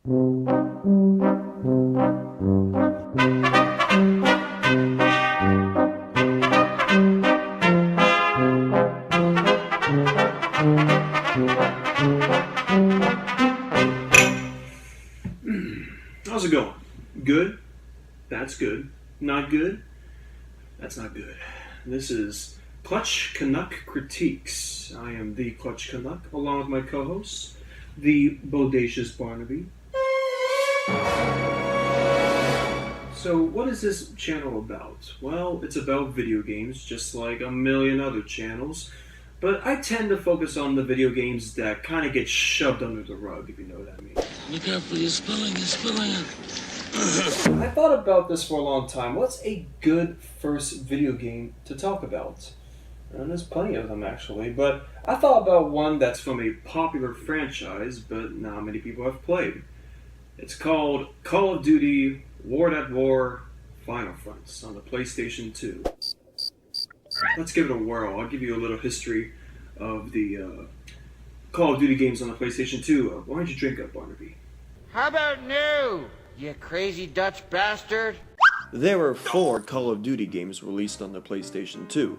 How's it going? Good? That's good. Not good? That's not good. This is Canuck Critiques. I am the Clutch Canuck, along with my co-host, the bodacious Barnaby. So, what is this channel about? Well, it's about video games, just like a million other channels. But I tend to focus on the video games that kind of get shoved under the rug, if you know what I mean. Look careful, you're spilling it. I thought about this for a long time. What's a good first video game to talk about? And there's plenty of them, actually. But I thought about one that's from a popular franchise, but not many people have played. It's called Call of Duty War at War Final Fronts on the PlayStation 2. Let's give it a whirl. I'll give you a little history of the Call of Duty games on the PlayStation 2. Why don't you drink up, Barnaby? How about new, you crazy Dutch bastard? There were 4 Call of Duty games released on the PlayStation 2.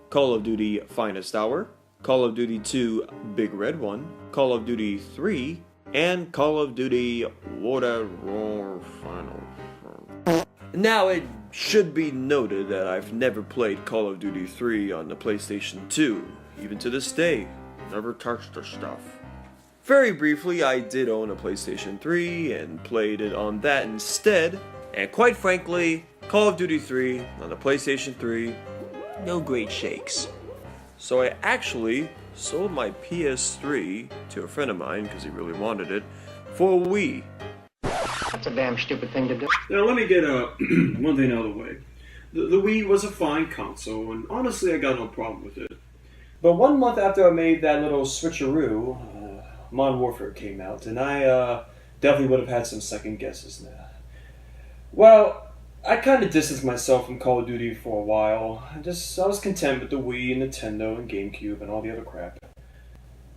Call of Duty Finest Hour, Call of Duty 2 Big Red One, Call of Duty 3, and Call of Duty War at War Final Front. Now, it should be noted that I've never played Call of Duty 3 on the PlayStation 2. Even to this day, never touched the stuff. Very briefly, I did own a PlayStation 3 and played it on that instead. And quite frankly, Call of Duty 3 on the PlayStation 3, no great shakes. So I actually sold my PS3 to a friend of mine because he really wanted it for a Wii. That's a damn stupid thing to do. Now let me get one thing out of the way. The Wii was a fine console, and honestly I got no problem with it. But 1 month after I made that little switcheroo, Modern Warfare came out, and I definitely would have had some second guesses now. Well, I kind of distanced myself from Call of Duty for a while. I was content with the Wii and Nintendo and GameCube and all the other crap.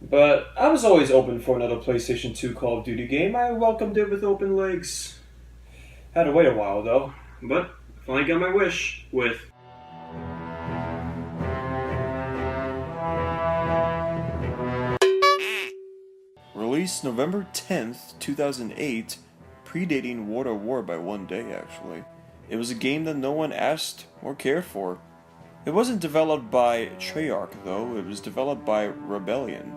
But I was always open for another PlayStation 2 Call of Duty game. I welcomed it with open legs. Had to wait a while though, but finally got my wish with Released November 10th, 2008, predating War at War by 1 day actually. It was a game that no one asked or cared for. It wasn't developed by Treyarch though, it was developed by Rebellion.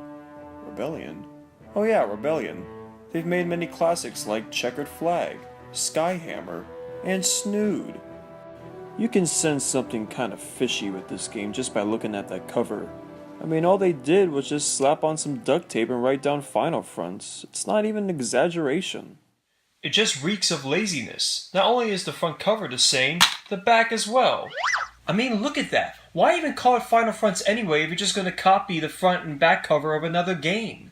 Rebellion? Oh yeah, Rebellion. They've made many classics like Checkered Flag, Skyhammer, and Snood. You can sense something kind of fishy with this game just by looking at that cover. I mean, all they did was just slap on some duct tape and write down Final Fronts. It's not even an exaggeration. It just reeks of laziness. Not only is the front cover the same, the back as well. I mean, look at that. Why even call it Final Fronts anyway if you're just going to copy the front and back cover of another game?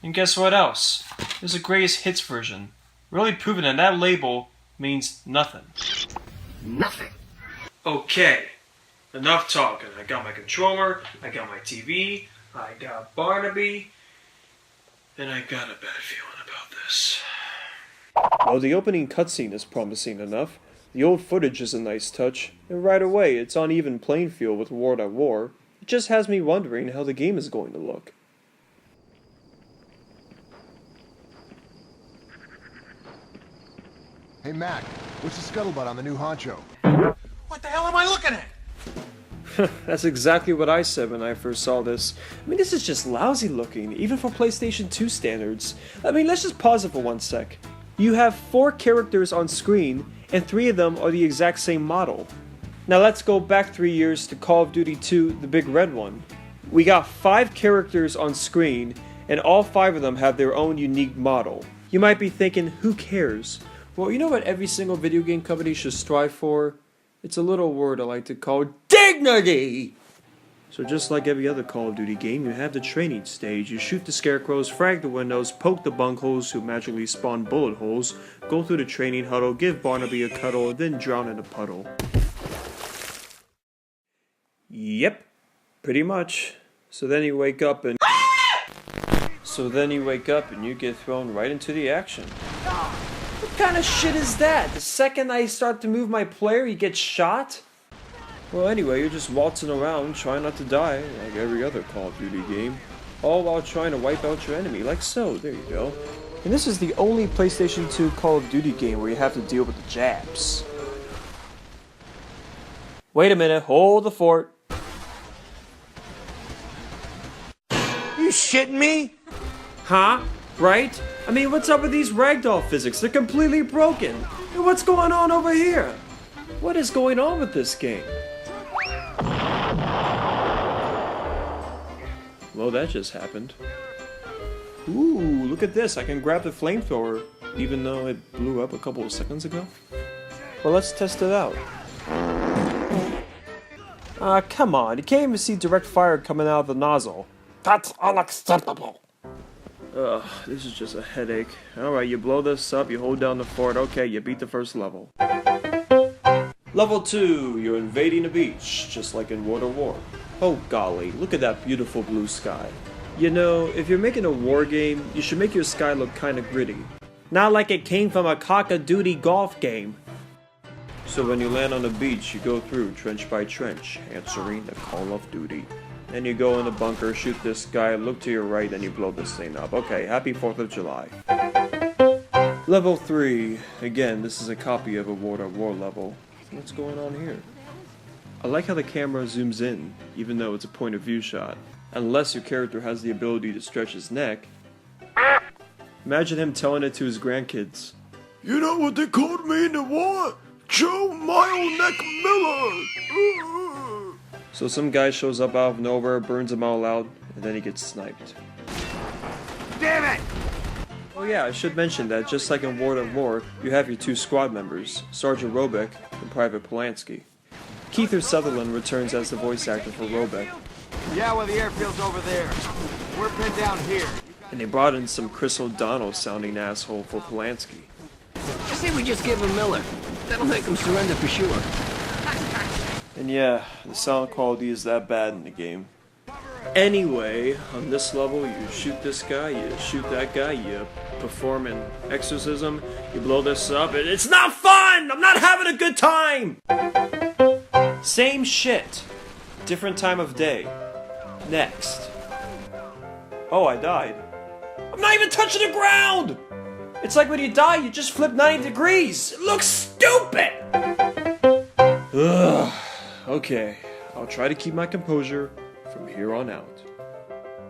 And guess what else? There's a greatest hits version. Really proving that that label means nothing. Nothing. Okay, enough talking. I got my controller, I got my TV, I got Barnaby, and I got a bad feeling about this. Well, the opening cutscene is promising enough. The old footage is a nice touch, and right away it's on even playing field with War at War. It just has me wondering how the game is going to look. Hey Mac, what's the scuttlebutt on the new honcho? What the hell am I looking at? That's exactly what I said when I first saw this. I mean, this is just lousy looking, even for PlayStation 2 standards. I mean, let's just pause it for 1 sec. You have 4 characters on screen, and 3 of them are the exact same model. Now let's go back 3 years to Call of Duty 2, the Big Red One. We got 5 characters on screen, and all 5 of them have their own unique model. You might be thinking, who cares? Well, you know what every single video game company should strive for? It's a little word I like to call dignity! So just like every other Call of Duty game, you have the training stage. You shoot the scarecrows, frag the windows, poke the bunkholes who magically spawn bullet holes, go through the training huddle, give Barnaby a cuddle, and then drown in a puddle. Yep, pretty much. So then you wake up and... So then you wake up and you get thrown right into the action. What kind of shit is that? The second I start to move my player, he gets shot? Well, anyway, you're just waltzing around trying not to die, like every other Call of Duty game, all while trying to wipe out your enemy, like so. There you go. And this is the only PlayStation 2 Call of Duty game where you have to deal with the Japs. Wait a minute, hold the fort. You shitting me? Huh? Right? I mean, what's up with these ragdoll physics? They're completely broken. And what's going on over here? What is going on with this game? Well, that just happened. Ooh, look at this. I can grab the flamethrower, even though it blew up a couple of seconds ago. Well, let's test it out. Come on. You can't even see direct fire coming out of the nozzle. That's unacceptable. Ugh, this is just a headache. Alright, you blow this up, you hold down the fort. Okay, you beat the first level. Level 2, you're invading a beach, just like in World of War. Oh golly, look at that beautiful blue sky. You know, if you're making a war game, you should make your sky look kinda gritty. Not like it came from a Call of Duty golf game. So when you land on the beach, you go through trench by trench, answering the Call of Duty. And you go in the bunker, shoot this guy, look to your right, and you blow this thing up. Okay, happy 4th of July. Level 3. Again, this is a copy of a World of War level. What's going on here? I like how the camera zooms in, even though it's a point of view shot. Unless your character has the ability to stretch his neck. Imagine him telling it to his grandkids. You know what they called me in the war? Joe Mile Neck Miller! So some guy shows up out of nowhere, burns them all out, and then he gets sniped. Damn it! Oh yeah, I should mention that just like in World of War, you have your two squad members, Sergeant Robeck and Private Polanski. Keith Sutherland returns as the voice actor for Robeck. Yeah, well, the airfield's over there. We're pinned down here. And they brought in some Chris O'Donnell sounding asshole for Polanski. I say we just give him Miller. That'll make him surrender for sure. And yeah, the sound quality is that bad in the game. Anyway, on this level, you shoot this guy, you shoot that guy, you perform an exorcism, you blow this up, and it's not fun! I'm not having a good time! Same shit. Different time of day. Next. Oh, I died. I'm not even touching the ground! It's like when you die, you just flip 90 degrees. It looks stupid! Ugh. Okay, I'll try to keep my composure from here on out.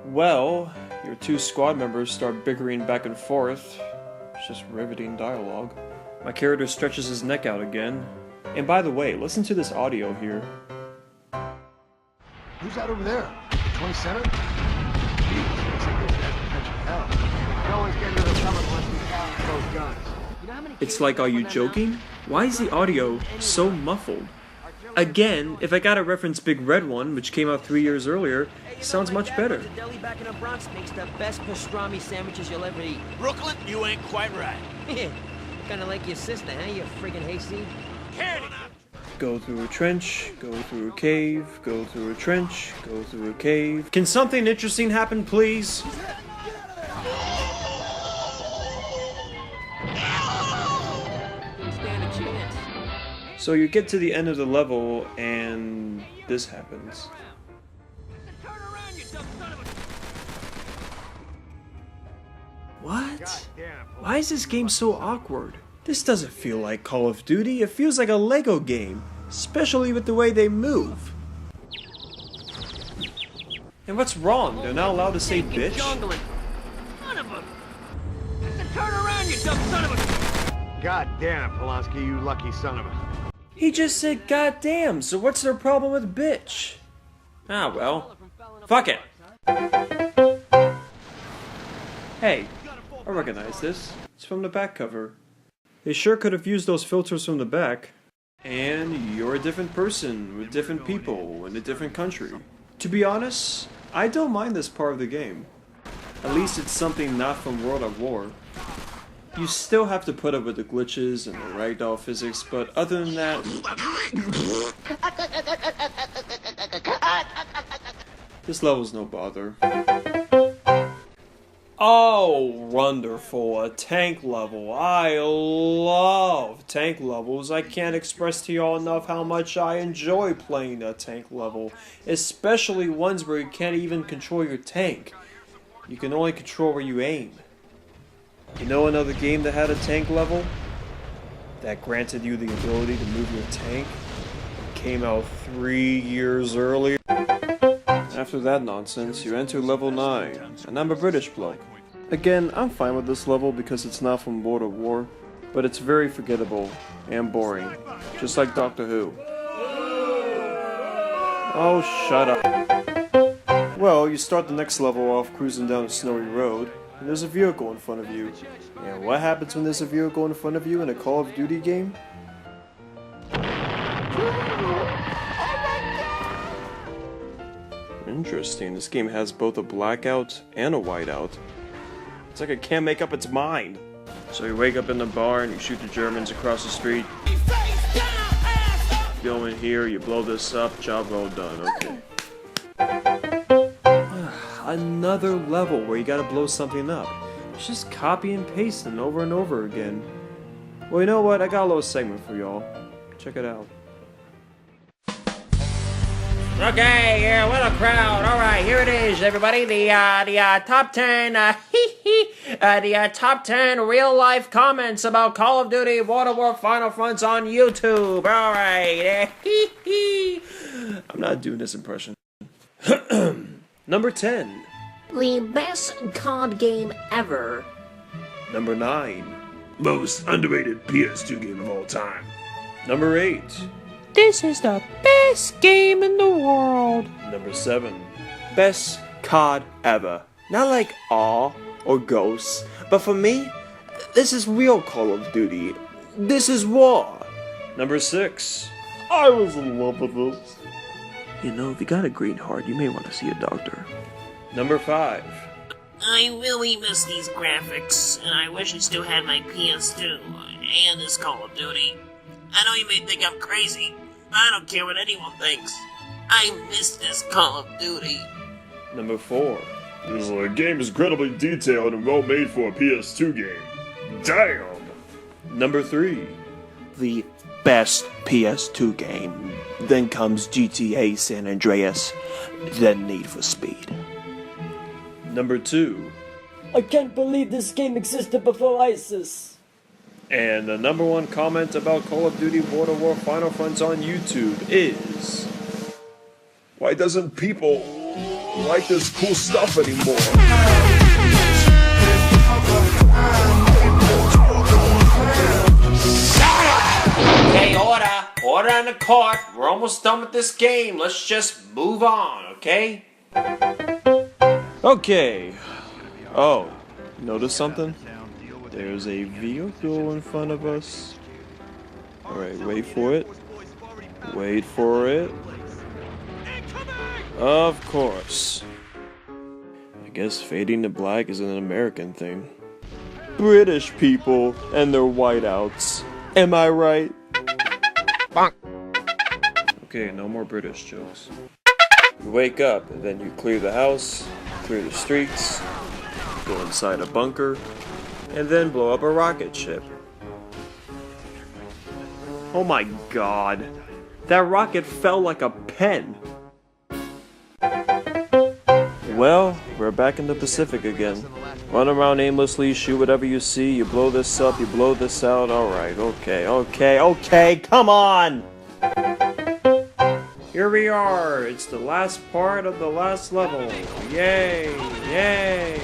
Well, your two squad members start bickering back and forth. It's just riveting dialogue. My character stretches his neck out again. And by the way, listen to this audio here. Who's that over there? The 20 center? Jeez, looks like those guys are catching hell. No one's getting to the summit unless we count those guns. It's like, are you joking? Why is the audio so muffled? Again, if I gotta reference Big Red One, which came out 3 years earlier, it sounds much better. The deli back in the Bronx makes the best pastrami sandwiches you'll ever eat. Brooklyn, you ain't quite right. Kinda like your sister, huh, you friggin' hayseed? Go through a trench, go through a cave, go through a trench, go through a cave. Can something interesting happen, please? Didn't stand a chance. So you get to the end of the level, and this happens. What? Why is this game so awkward? This doesn't feel like Call of Duty, it feels like a Lego game, especially with the way they move. And what's wrong? They're not allowed to say bitch? Son of a... Turn around, you dumb son of a... God damn, Polanski, you lucky son of a... He just said goddamn, so what's their problem with bitch? Ah well, fuck it. Hey, I recognize this. It's from the back cover. They sure could have used those filters from the back. And you're a different person, with different people, in a different country. To be honest, I don't mind this part of the game. At least it's something not from World of War. You still have to put up with the glitches and the ragdoll physics, but other than that... This level's no bother. Oh, wonderful, a tank level. I love tank levels. I can't express to y'all enough how much I enjoy playing a tank level, especially ones where you can't even control your tank. You can only control where you aim. You know another game that had a tank level? That granted you the ability to move your tank? It came out 3 years earlier. After that nonsense, you enter level 9, and I'm a British bloke. Again, I'm fine with this level because it's not from World of War, but it's very forgettable and boring, just like Doctor Who. Oh, shut up. Well, you start the next level off cruising down a snowy road, and there's a vehicle in front of you. And what happens when there's a vehicle in front of you in a Call of Duty game? Interesting, this game has both a blackout and a whiteout. It's like it can't make up its mind. So you wake up in the bar and you shoot the Germans across the street. Go in here, you blow this up, job well done, okay. Another level where you gotta blow something up. It's just copy and pasting over and over again. Well, you know what, I got a little segment for y'all. Check it out. Okay, yeah, what a crowd. All right, here it is, everybody. The top 10, the top 10 real-life comments about Call of Duty World of War Final Fronts on YouTube. All right. I'm not doing this impression. Number 10. The best COD game ever. Number 9. Most underrated PS2 game of all time. Number 8. This is the best game in the world. Number 7. Best COD ever. Not like Aw or Ghosts, but for me, this is real Call of Duty. This is war. Number 6. I was in love with this. You know, if you got a green heart, you may want to see a doctor. Number 5. I really miss these graphics, and I wish I still had my PS2 and this Call of Duty. I know you may think I'm crazy, but I don't care what anyone thinks. I miss this Call of Duty. Number 4. This game is incredibly detailed and well made for a PS2 game. Damn! Number 3. The best PS2 game. Then comes GTA San Andreas. Then Need for Speed. Number 2. I can't believe this game existed before ISIS. And the number 1 comment about Call of Duty World of War Final Fronts on YouTube is... Why doesn't people like this cool stuff anymore? Okay, order. Order in the court. We're almost done with this game. Let's just move on, okay? Okay. Oh, notice something? There's a vehicle in front of us. Alright, wait for it. Wait for it. Of course. I guess fading to black is an American thing. British people and their whiteouts. Am I right? Bonk. Okay, no more British jokes. You wake up, and then you clear the house, clear the streets, go inside a bunker, and then blow up a rocket ship. Oh my god. That rocket fell like a pen. Well, we're back in the Pacific again. Run around aimlessly, shoot whatever you see, you blow this up, you blow this out. Alright, okay, come on! Here we are, it's the last part of the last level. Yay, yay!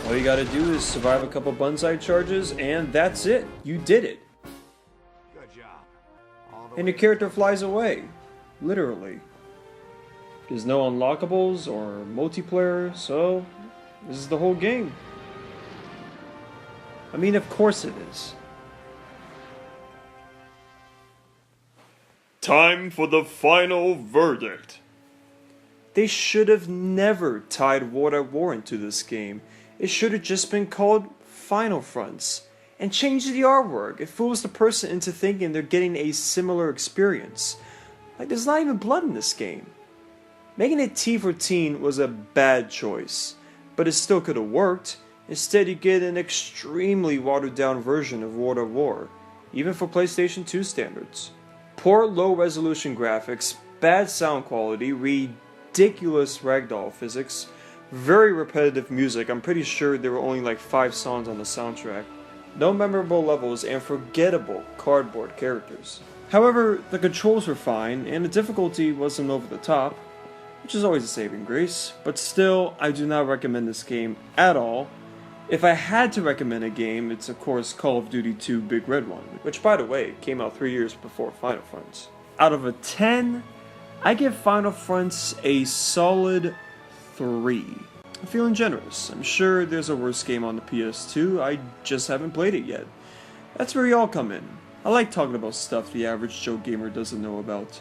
All you gotta do is survive a couple bonsai charges, and that's it. You did it. Good job. And your character flies away. Literally. There's no unlockables or multiplayer, so this is the whole game. I mean, of course it is. Time for the final verdict. They should have never tied World at War into this game. It should have just been called Final Fronts. And changed the artwork. It fools the person into thinking they're getting a similar experience. Like, there's not even blood in this game. Making it T for teen was a bad choice, but it still could have worked. Instead, you get an extremely watered down version of World at War, even for PlayStation 2 standards. Poor low resolution graphics, bad sound quality, ridiculous ragdoll physics, very repetitive music. I'm pretty sure there were only like 5 songs on the soundtrack. No memorable levels and forgettable cardboard characters. However, the controls were fine and the difficulty wasn't over the top, which is always a saving grace, but still, I do not recommend this game at all. If I had to recommend a game, it's of course Call of Duty 2 Big Red One, which by the way, came out 3 years before Final Fronts. Out of a 10, I give Final Fronts a solid 3. I'm feeling generous. I'm sure there's a worse game on the PS2, I just haven't played it yet. That's where y'all come in. I like talking about stuff the average Joe gamer doesn't know about.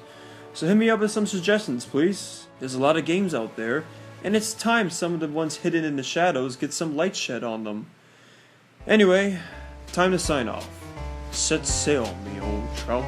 So hit me up with some suggestions, please. There's a lot of games out there, and it's time some of the ones hidden in the shadows get some light shed on them. Anyway, time to sign off. Set sail, me old trout.